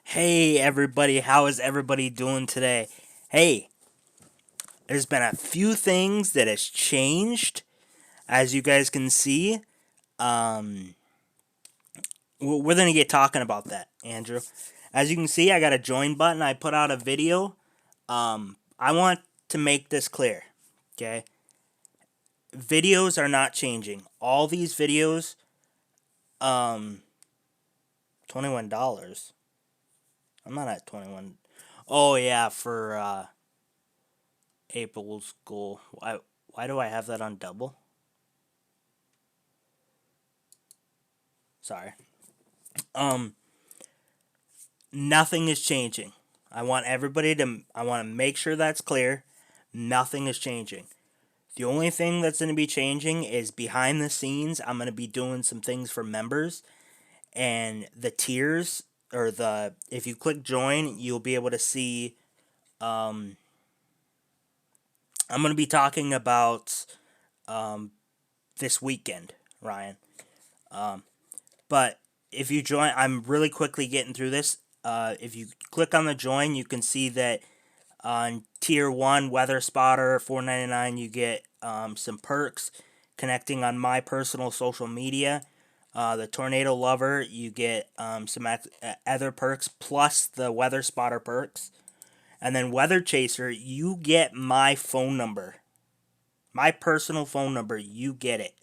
Hey everybody, how is everybody doing today? Hey, there's been a few things that has changed, as you guys can see. Um, we're gonna get talking about that, Andrew. As you can see, I got a join button. I put out a video. I want to make this clear. Okay, videos are not changing. All these videos, um, $21. I'm not at 21. Oh yeah, for April's goal. Why do I have that on double? Sorry. Um, Nothing is changing. I want to make sure that's clear. Nothing is changing. The only thing that's going to be changing is behind the scenes. I'm going to be doing some things for members and the tiers or the if you click join, you'll be able to see. Um, I'm going to be talking about um, this weekend, Ryan. Um, But if you join, I'm really quickly getting through this. If you click on the join, you can see that on tier one weather spotter $4.99 you get some perks connecting on my personal social media. The tornado lover you get some other perks plus the weather spotter perks, and then weather chaser you get my phone number, my personal phone number. You get it,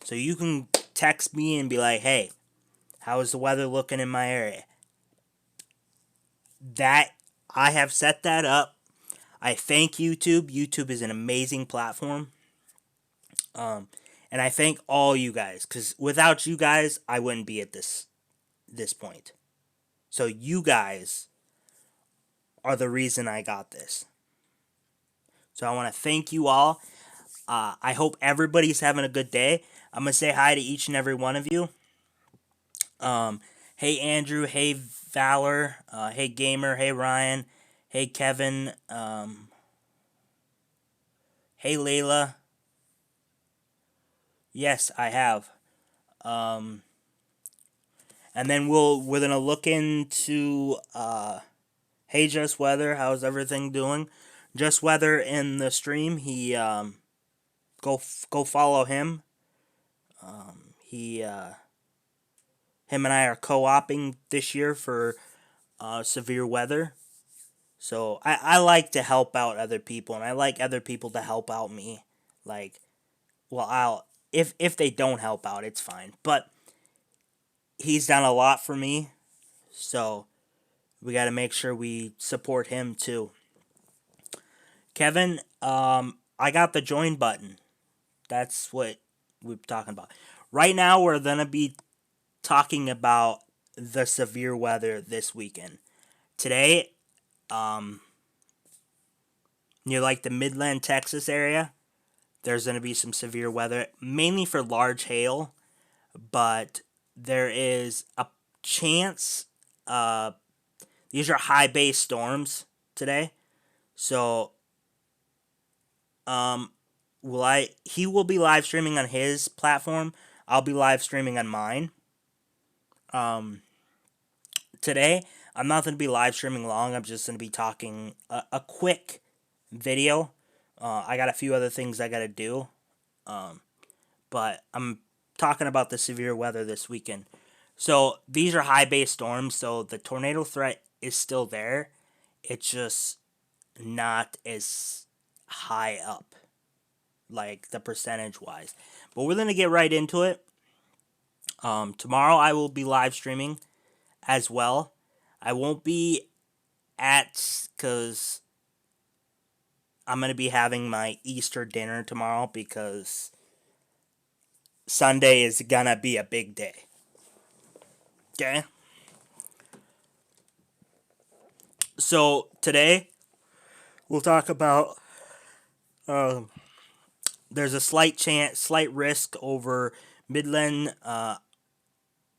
so you can text me and be like, "Hey, how is the weather looking in my area?" That I have set that up. I thank YouTube. YouTube is an amazing platform. Um, and I thank all you guys because without you guys, I wouldn't be at this point. So you guys are the reason I got this. So I want to thank you all. I hope everybody's having a good day. I'm gonna say hi to each and every one of you. Hey Andrew, hey Valor, hey Gamer, hey Ryan, hey Kevin, hey Layla. Yes, I have. Um, and then we're gonna look into hey Just Weather. How's everything doing? Just Weather in the stream. He go follow him. He him and I are co-oping this year for severe weather. So I like to help out other people, and I like other people to help out me. Like, well, I'll if they don't help out, it's fine. But he's done a lot for me, so we got to make sure we support him too. Kevin, I got the join button. That's what we're talking about. Right now, we're gonna be talking about the severe weather this weekend. Today, um, near like the Midland, Texas area, there's gonna be some severe weather, mainly for large hail, but there is a chance. These are high base storms today, so will I? He will be live streaming on his platform. I'll be live streaming on mine. Um, Today, I'm not going to be live streaming long. I'm just going to be talking a quick video. I got a few other things I got to do, um, but I'm talking about the severe weather this weekend. So these are high base storms, so the tornado threat is still there. It's just not as high up, like the percentage wise. But we're gonna get right into it. Tomorrow I will be live streaming as well. I won't be at because I'm gonna be having my Easter dinner tomorrow because Sunday is gonna be a big day. Okay. So today we'll talk about. Um, there's a slight risk over Midland,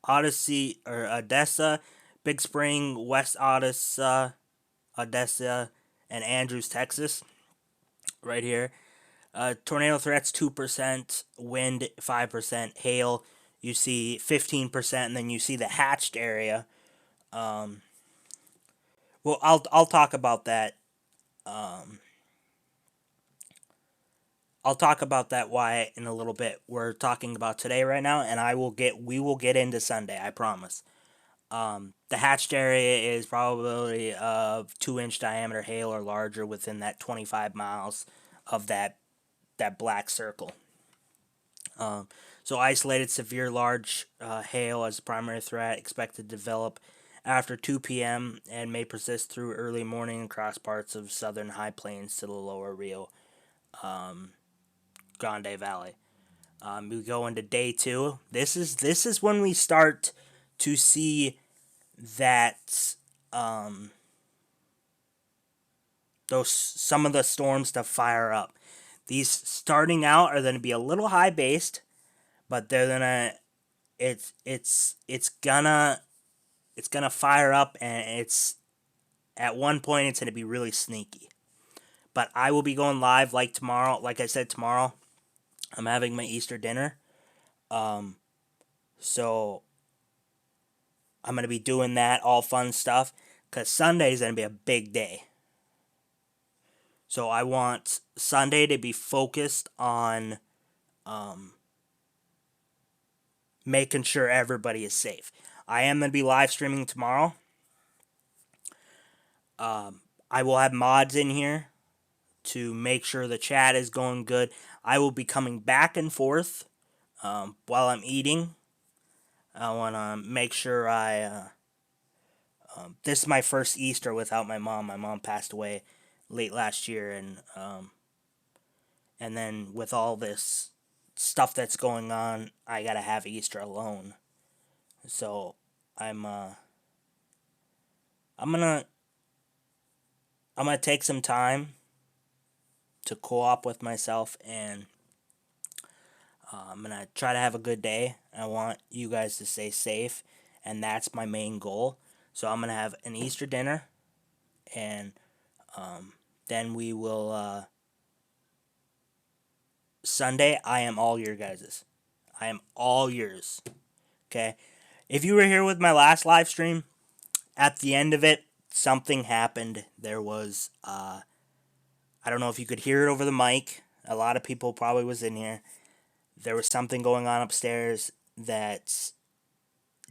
Odyssey or Odessa, Big Spring, West Odessa, and Andrews, Texas. Right here. Tornado threats 2%, wind 5%, hail you see 15%, and then you see the hatched area. Um, Well, I'll talk about that. Um, I'll talk about that why in a little bit. We're talking about today right now, and we will get into Sunday. I promise. The hatched area is probably of 2-inch diameter hail or larger within that 25 miles of that black circle. Um, so isolated severe large hail as a primary threat expected to develop after 2 p.m. and may persist through early morning across parts of southern high plains to the lower Rio um, Grande Valley. We go into day two. This is when we start to see that um, those some of the storms to fire up. These starting out are going to be a little high based, but they're gonna it's gonna fire up, and it's at one point it's gonna be really sneaky. But I will be going live like tomorrow. Like I said, tomorrow I'm having my Easter dinner. Um, so I'm gonna be doing that all fun stuff because Sunday is gonna be a big day. So I want Sunday to be focused on um, making sure everybody is safe. I am gonna be live streaming tomorrow. I will have mods in here to make sure the chat is going good. I will be coming back and forth while I'm eating. I want to make sure this is my first Easter without my mom. My mom passed away late last year, and then with all this stuff that's going on, I gotta have Easter alone. So I'm uh, I'm gonna I'm gonna take some time to co-op with myself, and I'm gonna try to have a good day. I want you guys to stay safe, and that's my main goal. So I'm gonna have an Easter dinner, and then we will Sunday. I am all your guys's. I am all yours. Okay. If you were here with my last live stream, at the end of it, something happened. There was I don't know if you could hear it over the mic. A lot of people probably was in here. There was something going on upstairs that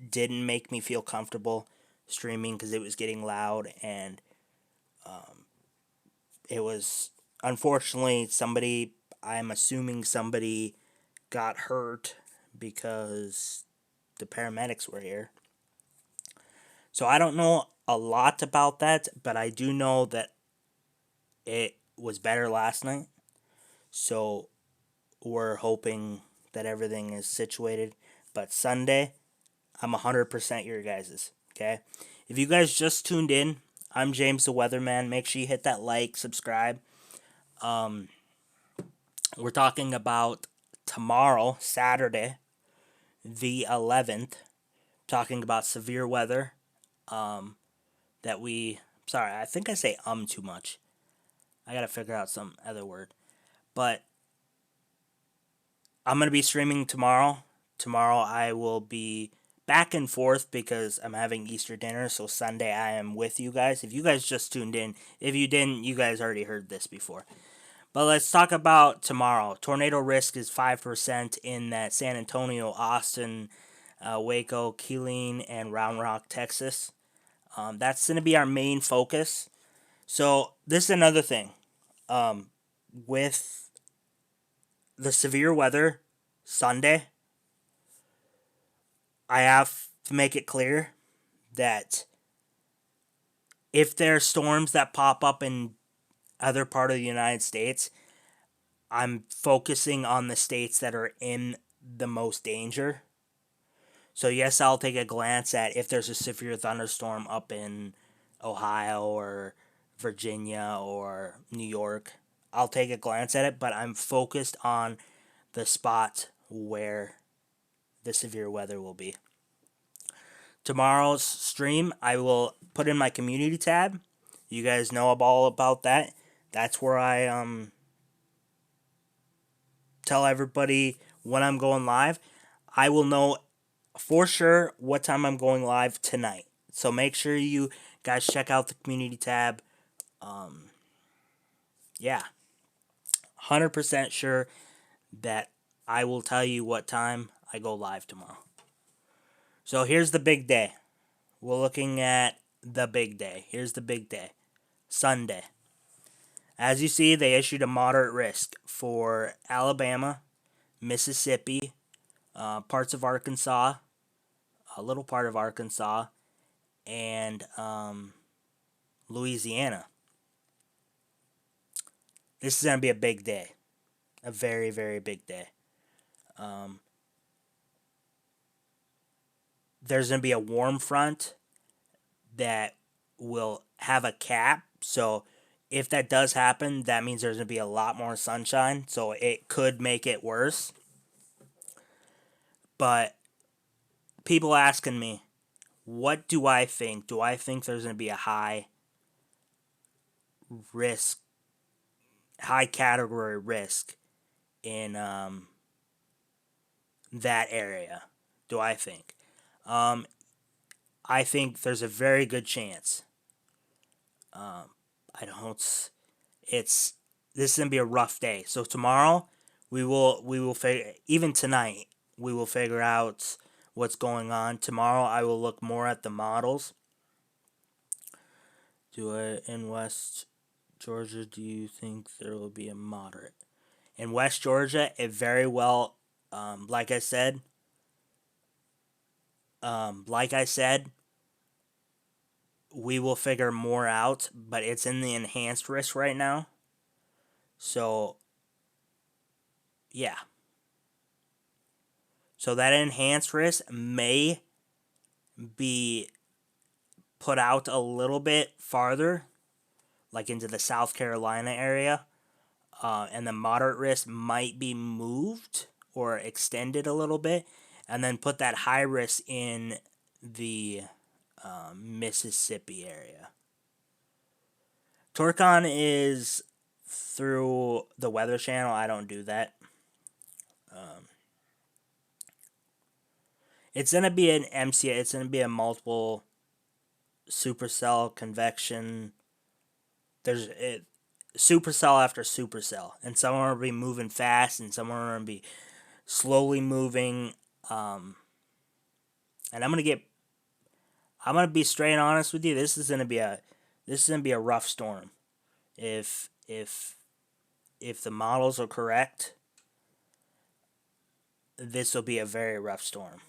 didn't make me feel comfortable streaming because it was getting loud, and it was unfortunately somebody, I'm assuming somebody got hurt because the paramedics were here. So I don't know a lot about that, but I do know that it was better last night. So we're hoping that everything is situated. But Sunday, I'm 100% your guys's. Okay? If you guys just tuned in, I'm James the Weatherman. Make sure you hit that like, subscribe. We're talking about tomorrow, Saturday, the 11th. Talking about severe weather. That we. Sorry, I think I say too much. I gotta figure out some other word. But I'm gonna be streaming tomorrow. Tomorrow I will be back and forth because I'm having Easter dinner. So Sunday I am with you guys. If you guys just tuned in, if you didn't, you guys already heard this before. But let's talk about tomorrow. Tornado risk is 5% in that San Antonio, Austin, Waco, Killeen, and Round Rock, Texas. That's going to be our main focus. So this is another thing. With the severe weather Sunday, I have to make it clear that if there are storms that pop up in other part of the United States, I'm focusing on the states that are in the most danger. So yes, I'll take a glance at if there's a severe thunderstorm up in Ohio or Virginia or New York. I'll take a glance at it, but I'm focused on the spot where the severe weather will be. Tomorrow's stream, I will put in my community tab. You guys know all about that. That's where I tell everybody when I'm going live. I will know for sure what time I'm going live tonight. So make sure you Guys, check out the community tab. Yeah, 100% sure that I will tell you what time I go live tomorrow. So here's the big day. We're looking at the big day. Here's the big day. Sunday. As you see, they issued a moderate risk for Alabama, Mississippi, parts of Arkansas, a little part of Arkansas, and Louisiana. This is going to be a big day. A very, very big day. There's going to be a warm front that will have a cap. So if that does happen, that means there's going to be a lot more sunshine. So it could make it worse. But people asking me, what do I think? Do I think there's going to be a high risk, high category risk in that area? Do I think? I think there's a very good chance. I don't. It's this is gonna be a rough day. So tomorrow, we will figure. Even tonight, we will figure out what's going on. Tomorrow, I will look more at the models. In West Georgia, do you think there will be a moderate? In West Georgia, it very well, like I said, we will figure more out, but it's in the enhanced risk right now. So, yeah. So that enhanced risk may be put out a little bit farther, like into the South Carolina area, and the moderate risk might be moved or extended a little bit, and then put that high risk in the Mississippi area. Torcon is through the Weather Channel. I don't do that. It's gonna be an MCA. It's gonna be a multiple supercell convection. There's supercell after supercell, and some are gonna be moving fast, and some are gonna be slowly moving. And I'm gonna be straight honest with you. This is gonna be a rough storm. If the models are correct, this will be a very rough storm.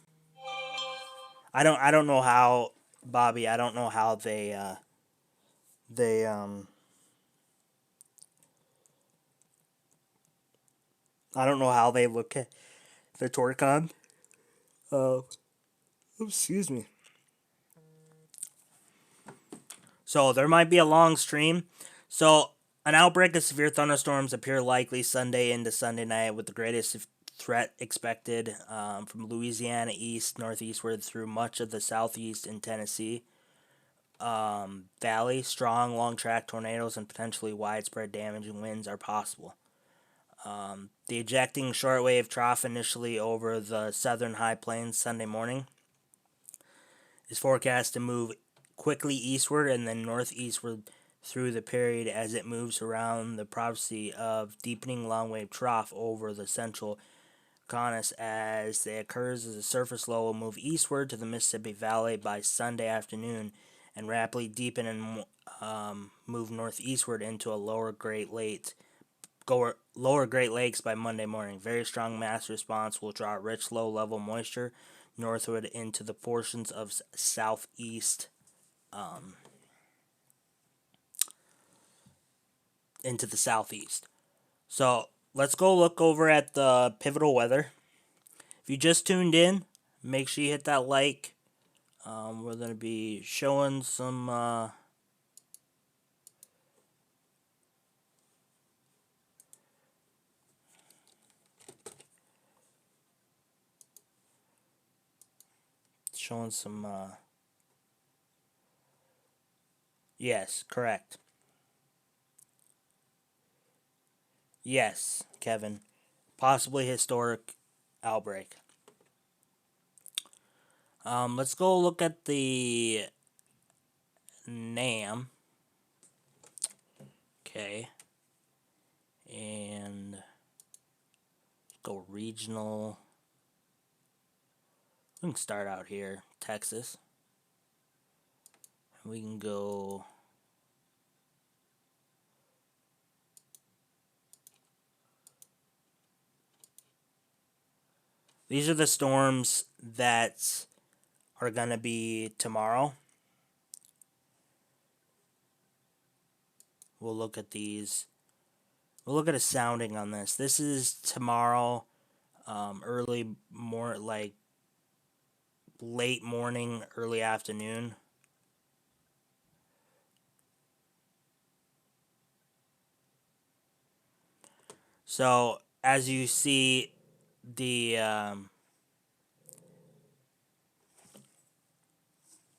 I don't know how, Bobby. I don't know how they I don't know how they look at the Torcon. Excuse me. So there might be a long stream. So an outbreak of severe thunderstorms appear likely Sunday into Sunday night, with the greatest threat expected from Louisiana east northeastward through much of the southeast and Tennessee Valley. Strong long track tornadoes and potentially widespread damaging winds are possible. The ejecting shortwave trough initially over the southern high plains Sunday morning is forecast to move quickly eastward and then northeastward through the period as it moves around the prophecy of deepening long wave trough over the central Conus as it occurs as a surface low will move eastward to the Mississippi Valley by Sunday afternoon and rapidly deepen and move northeastward into a lower Great Lakes by Monday morning. Very strong mass response will draw rich low-level moisture northward into the portions of southeast into the southeast. So let's go look over at the pivotal weather. If you just tuned in, make sure you hit that like. We're going to be showing some yes, correct. Yes, Kevin. Possibly historic outbreak. Let's go look at the NAM. Okay. And go regional. We can start out here, Texas. We can go. These are the storms that are going to be tomorrow. We'll look at these. We'll look at a sounding on this. This is tomorrow, early like late morning, early afternoon. So as you see, the I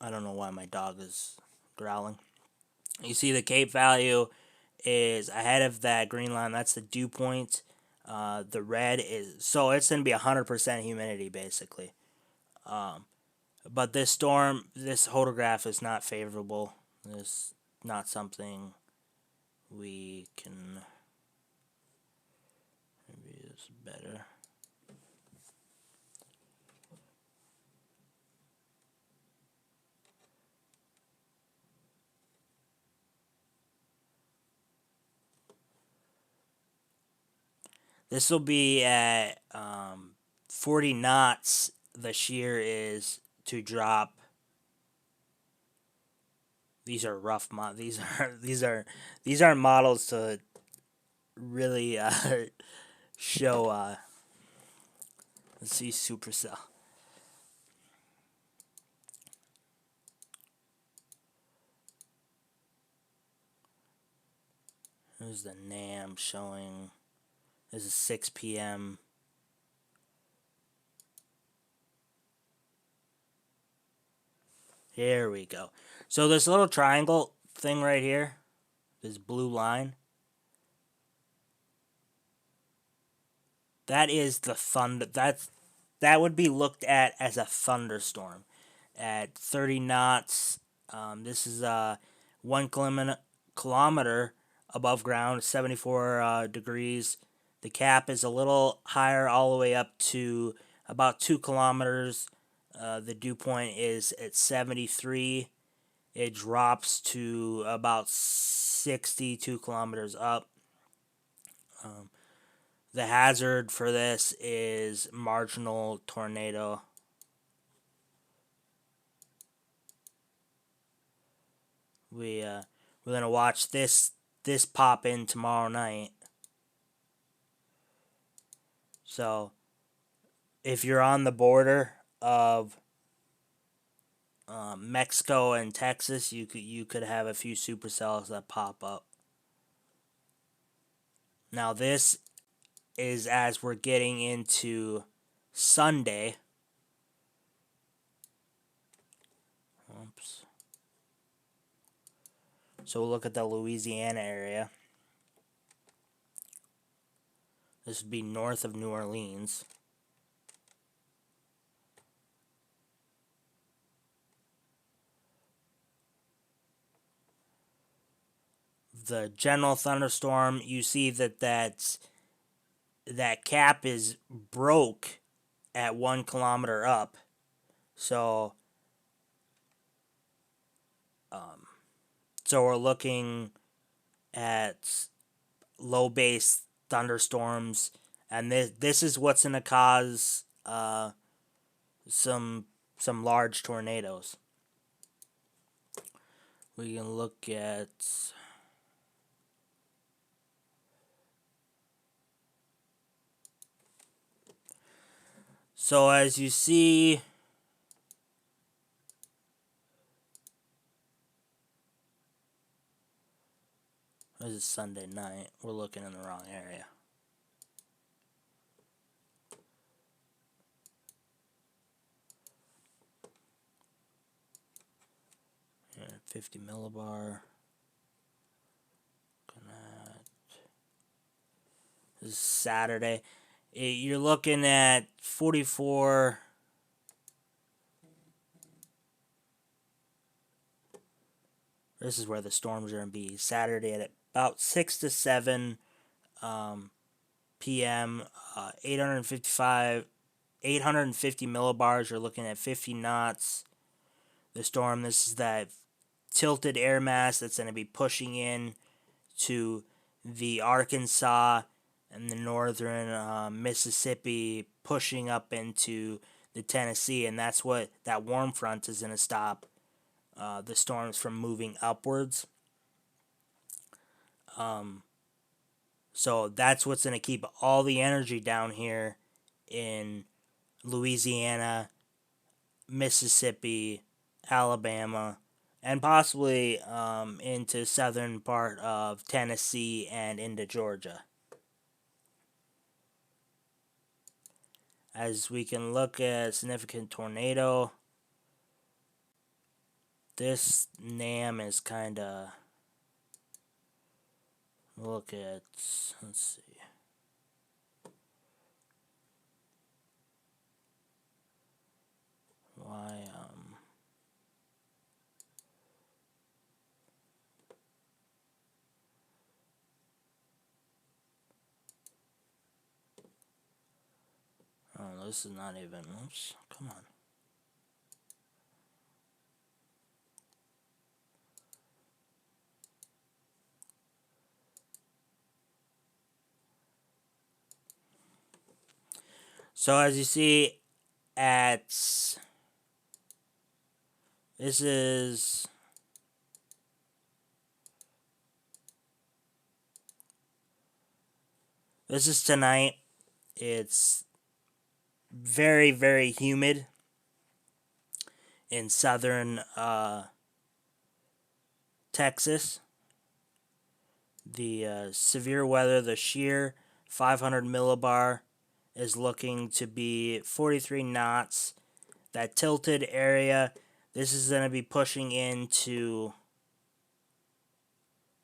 don't know why my dog is growling. You see the Cape value is ahead of that green line. That's the dew point. The red is so it's gonna be 100% humidity basically. But this storm, this photograph is not favorable. This not something we can. Maybe it's better. This will be at 40 knots. The shear is to drop. These are rough these are models to really show. Let's see supercell. Here's the NAM showing. This is 6 p.m. Here we go. So this little triangle thing right here, this blue line, that is the thunder. That would be looked at as a thunderstorm at 30 knots. This is 1 kilometer above ground, 74 degrees. The cap is a little higher, all the way up to about 2 kilometers. The dew point is at 73. It drops to about 62 kilometers up. The hazard for this is marginal tornado. We're gonna watch this pop in tomorrow night. So if you're on the border of Mexico and Texas, you could have a few supercells that pop up. Now this is as we're getting into Sunday. Oops. So we'll look at the Louisiana area. This would be north of New Orleans. The general thunderstorm, you see that cap is broke at 1 kilometer up. So we're looking at low base thunderstorms, and this is what's going to cause some large tornadoes. We can look at. So as you see, this is Sunday night. We're looking in the wrong area. Yeah, 50 millibar. This is Saturday. You're looking at 44. This is where the storms are going to be. Saturday at about 6 to 7 um, p.m. 850 millibars. You're looking at 50 knots. The storm, this is that tilted air mass that's going to be pushing in to the Arkansas and the northern Mississippi, pushing up into the Tennessee, and that's what that warm front is going to stop the storms from moving upwards. So that's what's going to keep all the energy down here in Louisiana, Mississippi, Alabama, and possibly into southern part of Tennessee and into Georgia. As we can look at significant tornado, this NAM is kind of, look at, let's see. Why, oh, this is not even, oops, come on. So as you see at, this is tonight. It's very, very humid in southern Texas. The severe weather, the shear 500 millibar is looking to be 43 knots. That tilted area, this is going to be pushing into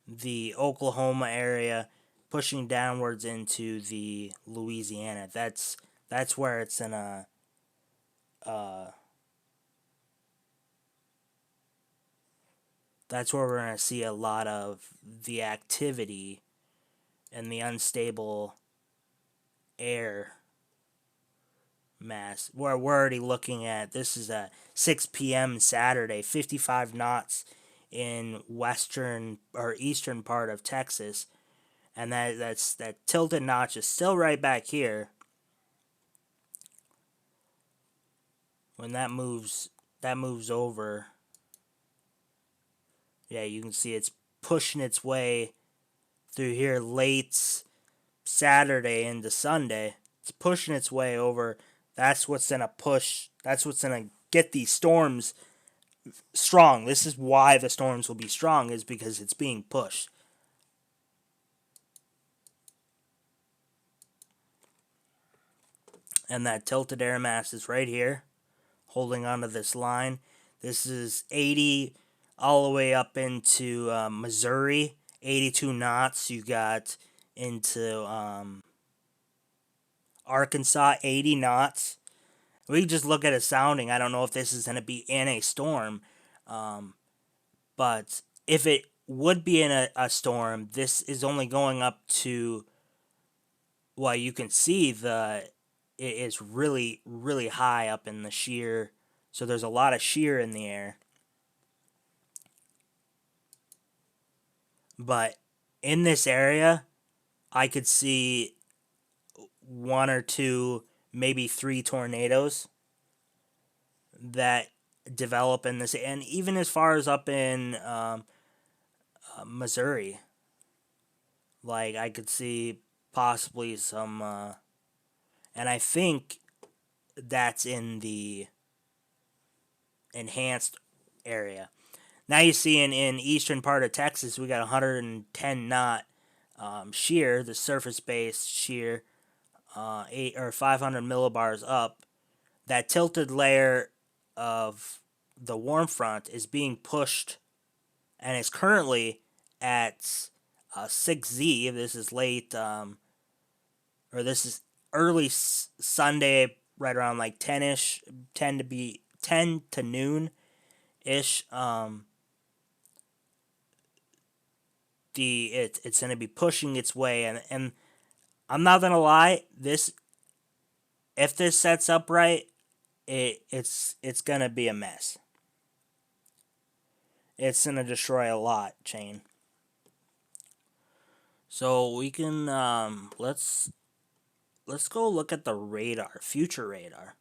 the Oklahoma area, pushing downwards into the Louisiana. That's where it's in a that's where we're going to see a lot of the activity and the unstable air mass. Where we're already looking at, this is a 6 p.m. Saturday, 55 knots in western or eastern part of Texas, and that tilted notch is still right back here. When that moves over, yeah, you can see it's pushing its way through here late Saturday into Sunday. It's pushing its way over. That's what's gonna push. That's what's gonna get these storms strong. This is why the storms will be strong, is because it's being pushed. And that tilted air mass is right here, holding onto this line. This is 80 all the way up into Missouri, 82 knots. You got into Arkansas, 80 knots. We just look at a sounding. I don't know if this is going to be in a storm, but if it would be in a storm, this is only going up to, well, you can see it is really, really high up in the shear. So there's a lot of shear in the air. But in this area, I could see one or two, maybe three tornadoes that develop in this, and even as far as up in Missouri. Like, I could see possibly some, and I think that's in the enhanced area. Now you see in eastern part of Texas, we got 110 knot shear, the surface based shear, 8 or 500 millibars up. That tilted layer of the warm front is being pushed, and is currently at 6Z. This is late, or this is early Sunday, right around like 10ish, 10 to noon ish. it's going to be pushing its way, and I'm not going to lie, this if this sets up right, it's going to be a mess. It's going to destroy a lot, chain. So we can let's go look at the radar, future radar.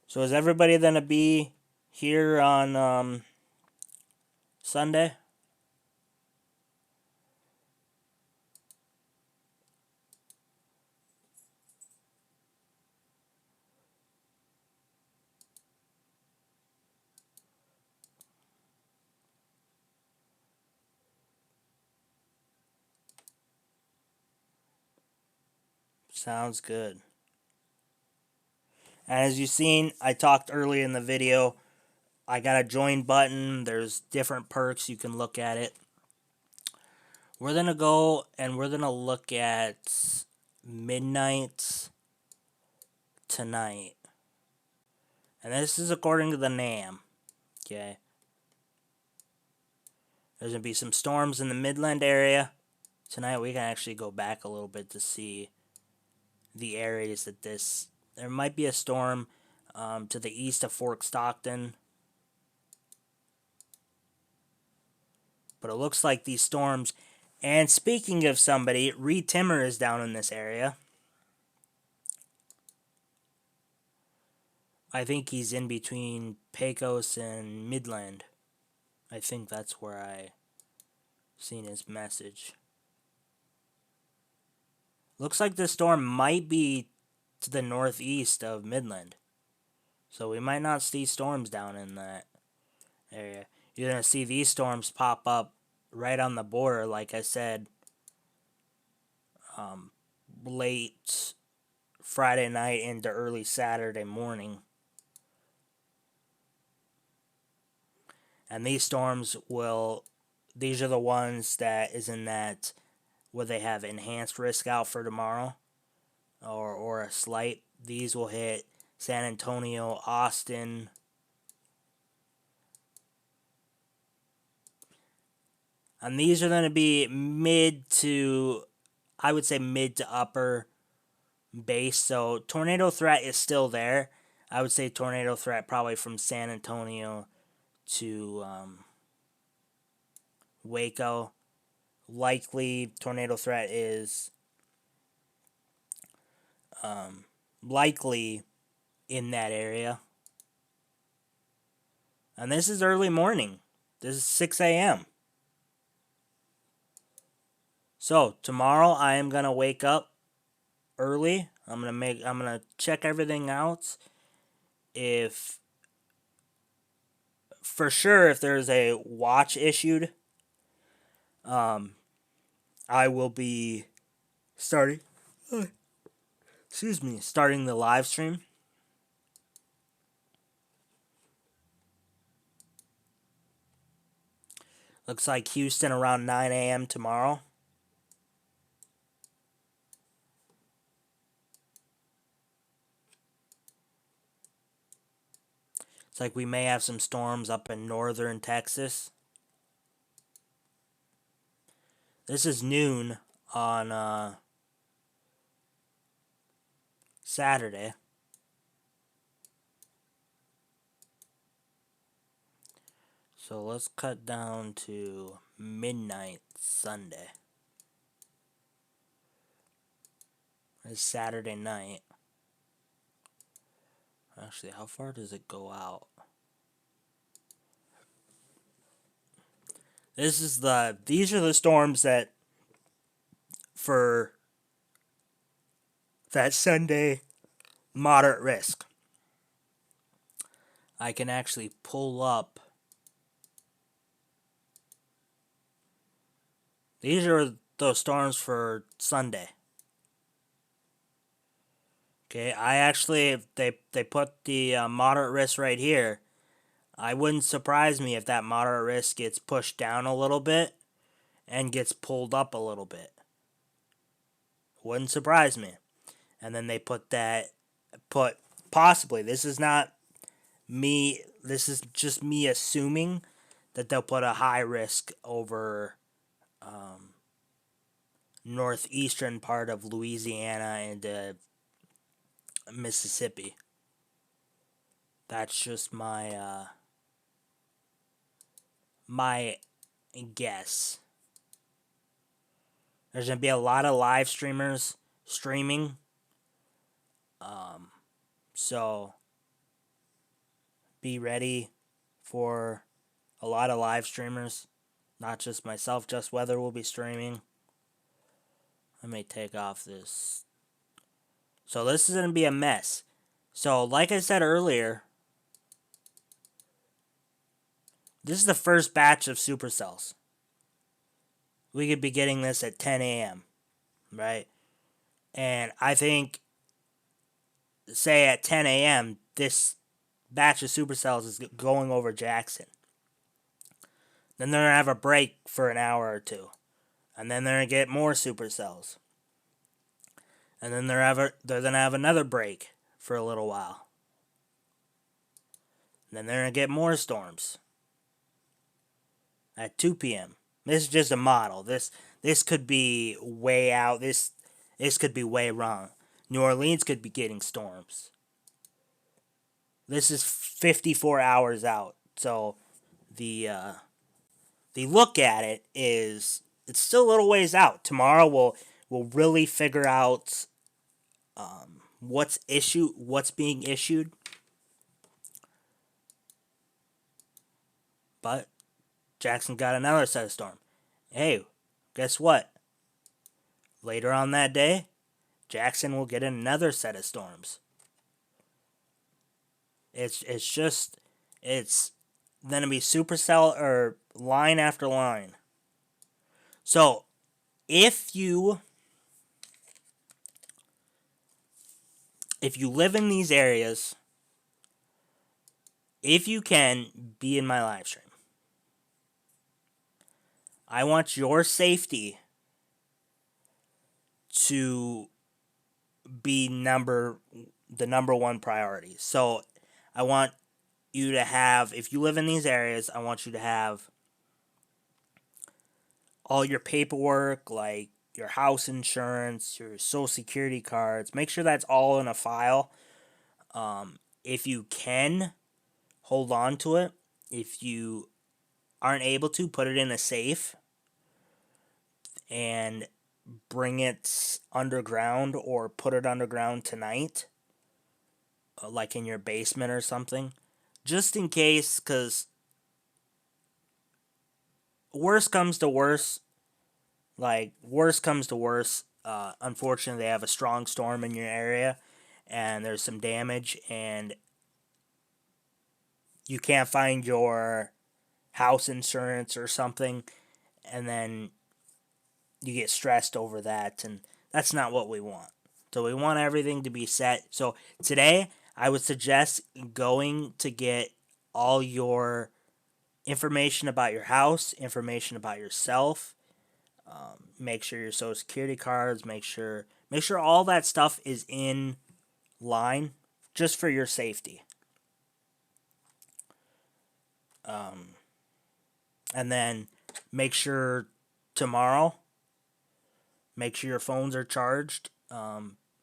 So is everybody gonna be here on Sunday? Sounds good. And as you've seen, I talked earlier in the video. I got a join button. There's different perks. You can look at it. We're going to go and we're going to look at midnight tonight. And this is according to the NAM. Okay. There's going to be some storms in the Midland area. Tonight we can actually go back a little bit to see the areas that this... There might be a storm to the east of Fort Stockton. But it looks like these storms... And speaking of somebody, Reed Timmer is down in this area. I think he's in between Pecos and Midland. I think that's where I seen his message. Looks like the storm might be to the northeast of Midland. So we might not see storms down in that area. You're going to see these storms pop up right on the border, like I said, late Friday night into early Saturday morning. And these storms these are the ones that is in that, where they have enhanced risk out for tomorrow, or a slight. These will hit San Antonio, Austin, and these are going to be I would say mid to upper base. So tornado threat is still there. I would say tornado threat probably from San Antonio to Waco. Likely tornado threat is likely in that area. And this is early morning. This is 6 a.m. So tomorrow I am gonna wake up early. I'm gonna check everything out. If for sure if there's a watch issued, I will be starting the live stream. Looks like Houston around 9 a.m. tomorrow. It's like we may have some storms up in northern Texas. This is noon on Saturday. So let's cut down to midnight Sunday. It's Saturday night. Actually, how far does it go out? These are the storms that for that Sunday moderate risk. I can actually pull up. These are those storms for Sunday. Okay, I actually, they put the moderate risk right here. I wouldn't surprise me if that moderate risk gets pushed down a little bit and gets pulled up a little bit. Wouldn't surprise me. and then they put possibly, this is not me, this is just me assuming that they'll put a high risk over northeastern part of Louisiana and Mississippi. That's just my guess. There's gonna be a lot of live streamers streaming, so be ready for a lot of live streamers. Not just myself, Just Weather will be streaming. Let me take off this. So this is gonna be a mess. So like I said earlier, this is the first batch of supercells. We could be getting this at 10 a.m., right? And I think, say at 10 a.m., this batch of supercells is going over Jackson. Then they're going to have a break for an hour or two. And then they're going to get more supercells. And then they're going to have another break for a little while. And then they're going to get more storms at 2 p.m. This is just a model. This could be way out. This could be way wrong. New Orleans could be getting storms. This is 54 hours out. So the look at it is, it's still a little ways out. Tomorrow we'll really figure out what's being issued. But Jackson got another set of storm. Hey, guess what? Later on that day, Jackson will get another set of storms. It's gonna be supercell or line after line. So if you live in these areas, if you can, be in my live stream. I want your safety to be the number one priority. So I want you to have, if you live in these areas, I want you to have all your paperwork, like your house insurance, your social security cards. Make sure that's all in a file. If you can, hold on to it. If you aren't able to, put it in a safe and bring it underground, or put it underground tonight, like in your basement or something, just in case, because worst comes to worst, unfortunately they have a strong storm in your area and there's some damage and you can't find your house insurance or something, and then you get stressed over that, and that's not what we want. So we want everything to be set. So today I would suggest going to get all your information about your house, information about yourself. Make sure your social security cards. Make sure all that stuff is in line, just for your safety. And then make sure tomorrow, make sure your phones are charged.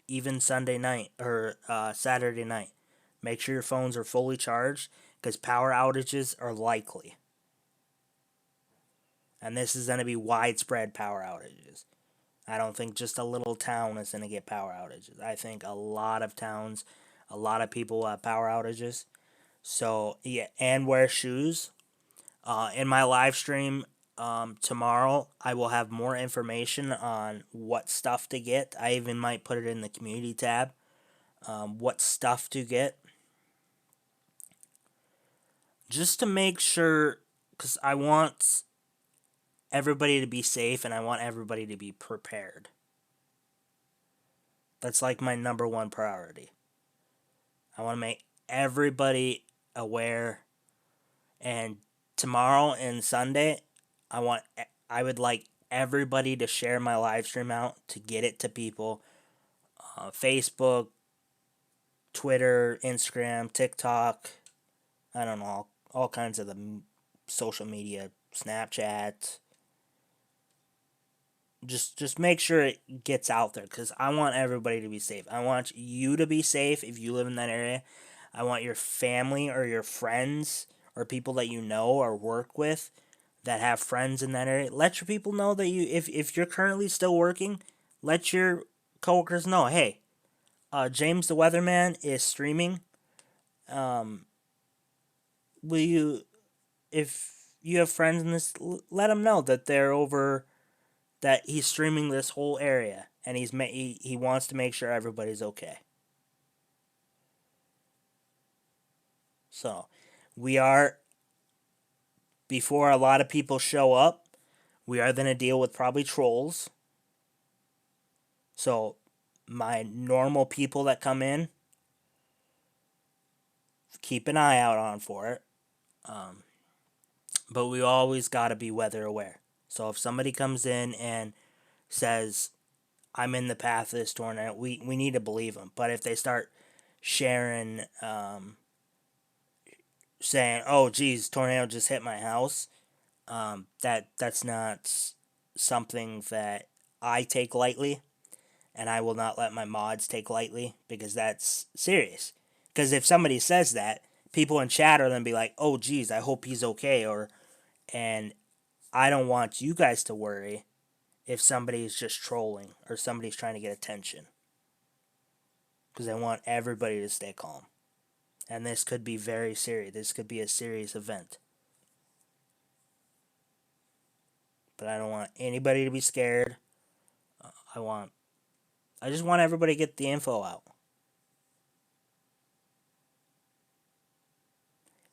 Even Sunday night or Saturday night, make sure your phones are fully charged, because power outages are likely. And this is going to be widespread power outages. I don't think just a little town is going to get power outages. I think a lot of towns, a lot of people will have power outages. So, yeah, and wear shoes. In my live stream tomorrow, I will have more information on what stuff to get. I even might put it in the community tab. What stuff to get. Just to make sure, because I want everybody to be safe and I want everybody to be prepared. That's like my number one priority. I want to make everybody aware. And tomorrow and Sunday, I would like everybody to share my live stream out, to get it to people. Facebook, Twitter, Instagram, TikTok. I don't know, all kinds of the social media, Snapchat. Just make sure it gets out there because I want everybody to be safe. I want you to be safe if you live in that area. I want your family or your friends or people that you know or work with that have friends in that area. Let your people know that if you're currently still working, let your coworkers know, hey, James the Weatherman is streaming. Um, will you, if you have friends in this, let them know that they're over, that he's streaming this whole area, and he wants to make sure everybody's okay. So, we are, before a lot of people show up, we are going to deal with probably trolls. So, my normal people that come in, keep an eye out on for it. Um, but we always got to be weather aware. So if somebody comes in and says, I'm in the path of this tornado, we need to believe them. But if they start sharing, saying, oh, geez, tornado just hit my house, that's not something that I take lightly. And I will not let my mods take lightly because that's serious. Because if somebody says that, people in chat are going to be like, oh, geez, I hope he's okay. And I don't want you guys to worry if somebody's just trolling or somebody's trying to get attention. Because I want everybody to stay calm. And this could be very serious. This could be a serious event. But I don't want anybody to be scared. I just want everybody to get the info out.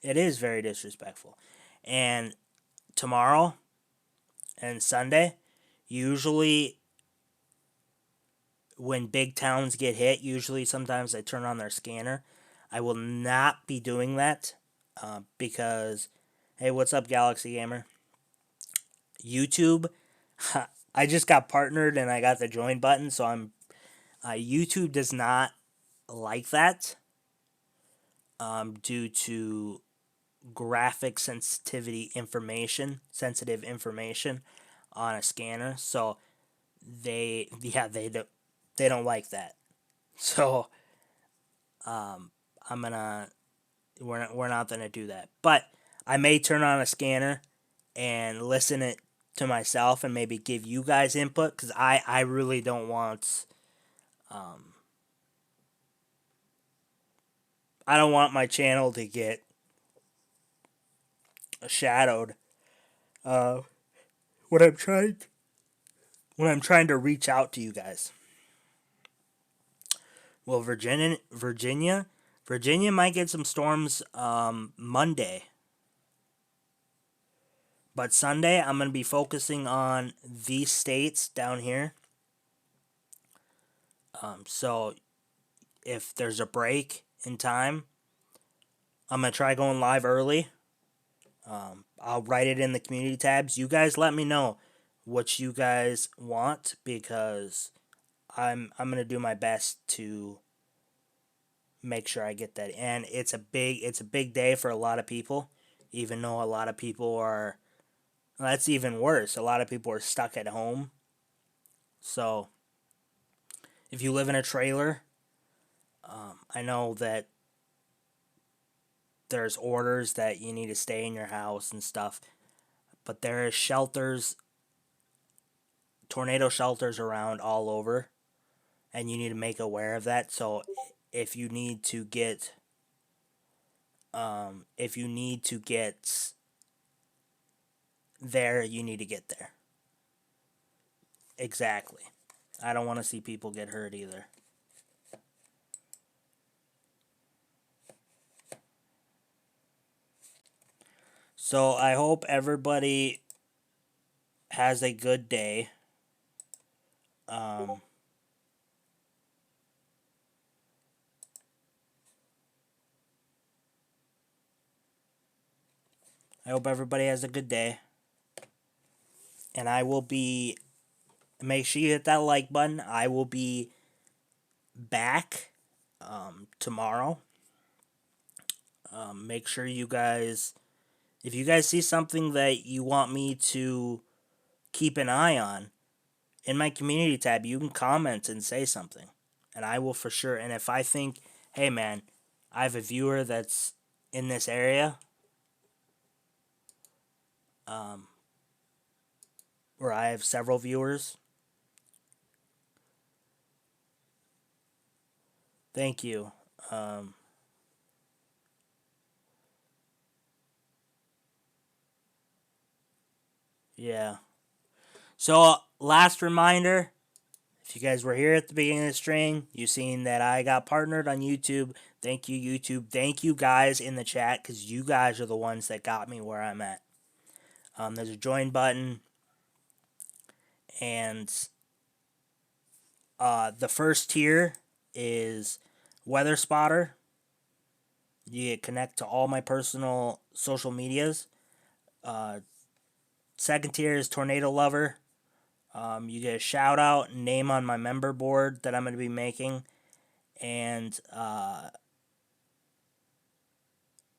It is very disrespectful. And tomorrow and Sunday, usually when big towns get hit, usually sometimes they turn on their scanner. I will not be doing that because, hey, what's up, Galaxy Gamer? YouTube, I just got partnered and I got the join button, so YouTube does not like that due to graphic sensitive information on a scanner. So they don't like that. So I'm gonna we're not gonna do that. But I may turn on a scanner and listen it to myself and maybe give you guys input because I really don't want I don't want my channel to get shadowed uh, when I'm trying to reach out to you guys. Well, Virginia might get some storms Monday, but Sunday I'm gonna be focusing on these states down here. So if there's a break in time, I'm gonna try going live early. I'll write it in the community tabs. You guys let me know what you guys want because I'm gonna do my best to make sure I get that. And it's a big day for a lot of people, even though a lot of people are, well, that's even worse. A lot of people are stuck at home. So if you live in a trailer, I know that there's orders that you need to stay in your house and stuff, but there is shelters, tornado shelters around all over, and you need to make aware of that. So if you need to get if you need to get there, you need to get there. Exactly. I don't want to see people get hurt either. So I hope everybody has a good day. Um, I hope everybody has a good day. And I will be, make sure you hit that like button. I will be back tomorrow. Make sure you guys, if you guys see something that you want me to keep an eye on, in my community tab, you can comment and say something. And I will for sure. And if I think, hey man, I have a viewer that's in this area, um, or I have several viewers, thank you. Um, yeah. So, last reminder, if you guys were here at the beginning of the stream, you seen that I got partnered on YouTube. Thank you, YouTube. Thank you guys in the chat, because you guys are the ones that got me where I'm at. There's a join button, and the first tier is Weather Spotter. You connect to all my personal social medias. Uh, Second tier is Tornado Lover. You get a shout out and name on my member board that I'm going to be making. And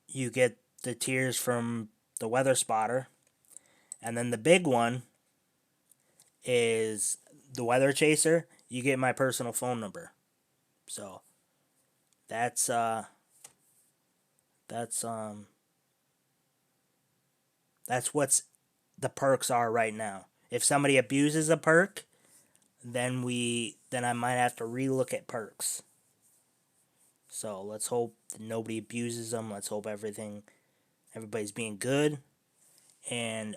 you get the tiers from the Weather Spotter. And then the big one is the Weather Chaser. You get my personal phone number. So that's that's um that's what's the perks are right now. If somebody abuses a perk, then I might have to relook at perks. So let's hope that nobody abuses them. Let's hope everybody's being good, and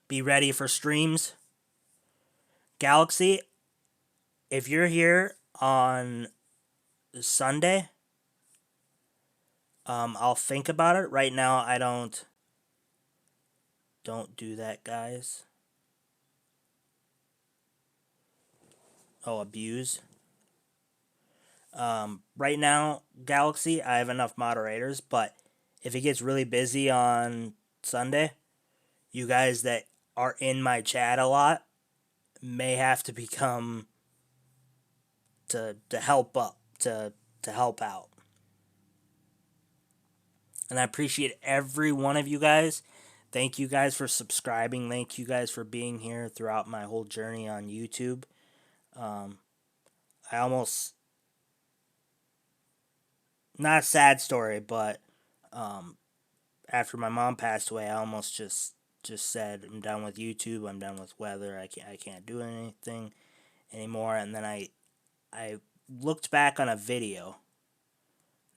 be ready for streams. Galaxy, if you're here on Sunday, I'll think about it. Right now, I don't do that, guys. Oh, abuse. Right now, Galaxy, I have enough moderators, but if it gets really busy on Sunday, you guys that are in my chat a lot may have to become to help up to help out. And I appreciate every one of you guys. Thank you guys for subscribing. Thank you guys for being here throughout my whole journey on YouTube. Um, I almost, not a sad story, but after my mom passed away, I almost just said I'm done with YouTube. I'm done with weather. I can't do anything anymore. And then I looked back on a video.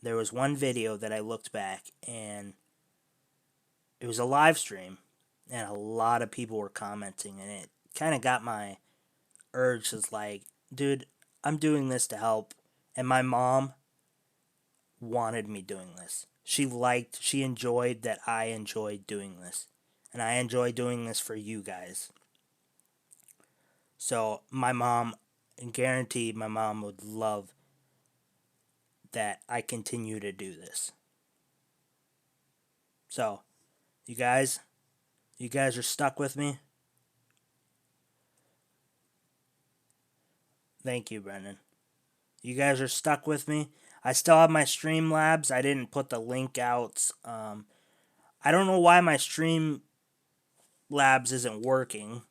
There was one video that I looked back, and it was a live stream, and a lot of people were commenting, and it kind of got my urge. Is like, dude, I'm doing this to help, and my mom wanted me doing this. She enjoyed that I enjoyed doing this, and I enjoy doing this for you guys. So my mom, guaranteed, my mom would love that I continue to do this. So, you guys are stuck with me. Thank you, Brendan. You guys are stuck with me. I still have my Streamlabs. I didn't put the link out. I don't know why my Streamlabs isn't working.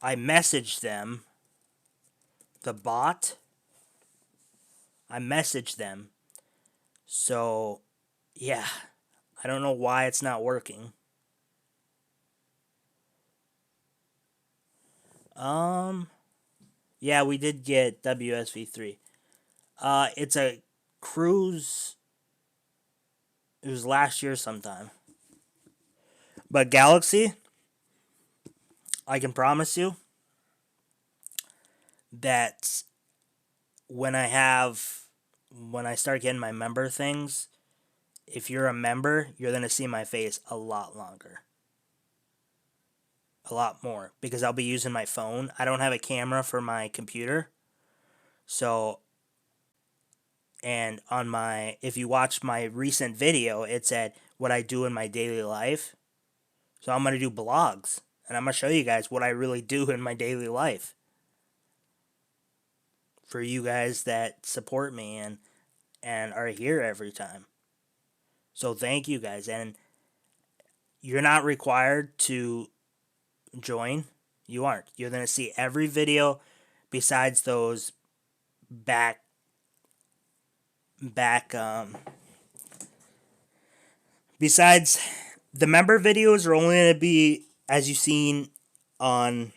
I messaged them. The bot. I messaged them. So, yeah. I don't know why it's not working. Yeah, we did get WSV3. It's a cruise. It was last year sometime. But Galaxy, I can promise you that when I start getting my member things, if you're a member, you're going to see my face a lot longer. A lot more. Because I'll be using my phone. I don't have a camera for my computer. So, and if you watch my recent video, it said what I do in my daily life. So I'm going to do blogs. And I'm going to show you guys what I really do in my daily life for you guys that support me and are here every time. So thank you guys. And you're not required to join. You aren't. You're going to see every video besides those back back besides the member videos are only going to be as you've seen on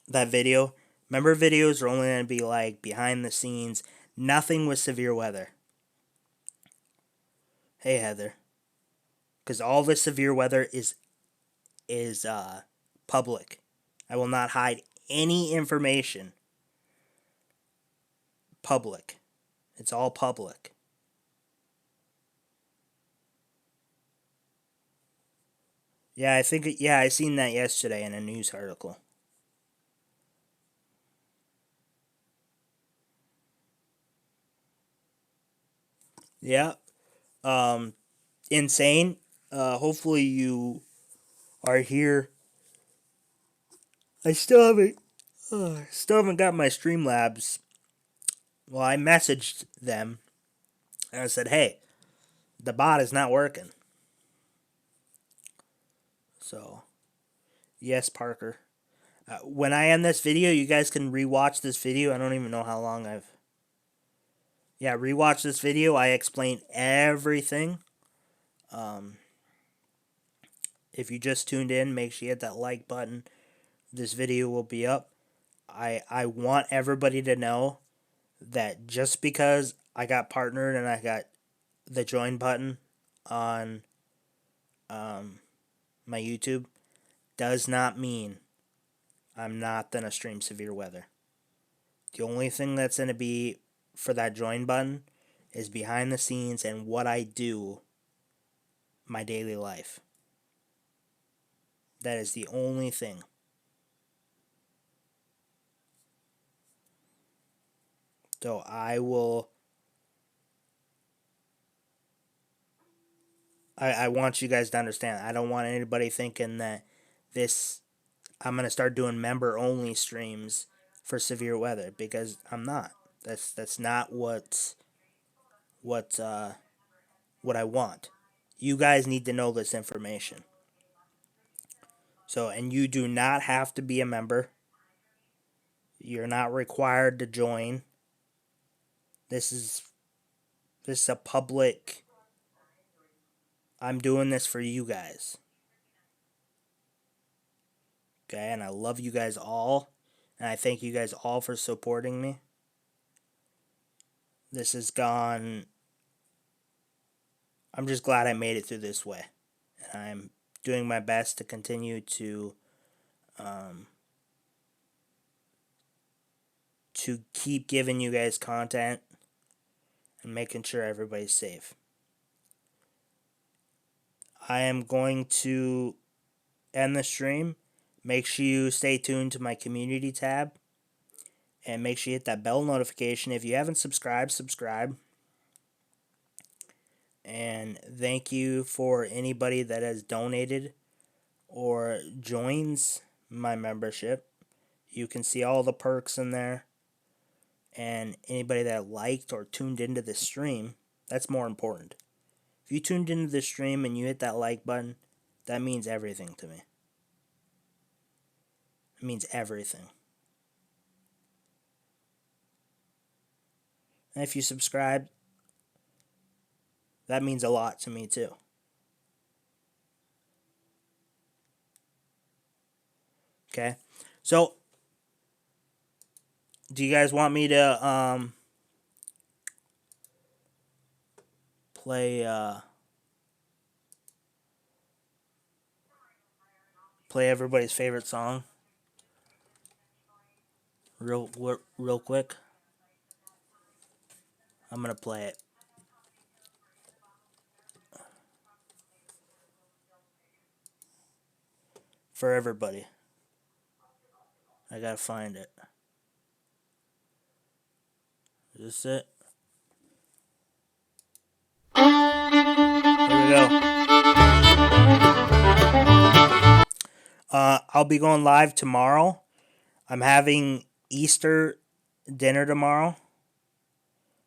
that video. Member videos are only going to be like behind the scenes, nothing with severe weather. Hey Heather, because all the severe weather is public. I will not hide any information. Public. It's all public. Yeah, I seen that yesterday in a news article. Yeah. Insane. Hopefully you are here. I still haven't got my Streamlabs. Well, I messaged them and I said, "Hey, the bot is not working." So, yes, Parker. When I end this video, you guys can rewatch this video. I don't even know how long I've. Yeah, rewatch this video. I explain everything. If you just tuned in, make sure you hit that like button. This video will be up. I want everybody to know that just because I got partnered and I got the join button on my YouTube does not mean I'm not going to stream severe weather. The only thing that's going to be for that join button is behind the scenes and what I do my daily life. That is the only thing. So I want you guys to understand. I don't want anybody thinking that I'm going to start doing member only streams for severe weather, because I'm not. That's not what I want. You guys need to know this information. So, and you do not have to be a member. You're not required to join. This is a public. I'm doing this for you guys. Okay, and I love you guys all. And I thank you guys all for supporting me. This has gone. I'm just glad I made it through this way. And I'm doing my best to continue to keep giving you guys content and making sure everybody's safe. I am going to end the stream. Make sure you stay tuned to my community tab. And make sure you hit that bell notification. If you haven't subscribed, subscribe. And thank you for anybody that has donated or joins my membership. You can see all the perks in there. And anybody that liked or tuned into the stream, that's more important. If you tuned into the stream and you hit that like button, that means everything to me. It means everything. And if you subscribe, that means a lot to me too. Okay? So, do you guys want me to play everybody's favorite song real quick? I'm gonna play it for everybody. I gotta find it. Is this it? Here we go. I'll be going live tomorrow. I'm having Easter dinner tomorrow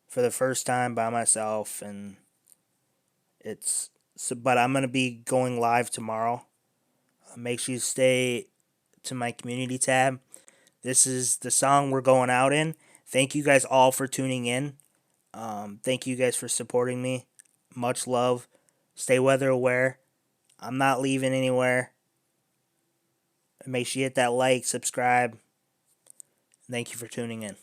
for the first time by myself, and it's so. But I'm gonna be going live tomorrow. Make sure you stay to my community tab. This is the song we're going out in. Thank you guys all for tuning in. Thank you guys for supporting me. Much love. Stay weather aware. I'm not leaving anywhere. Make sure you hit that like, subscribe. Thank you for tuning in.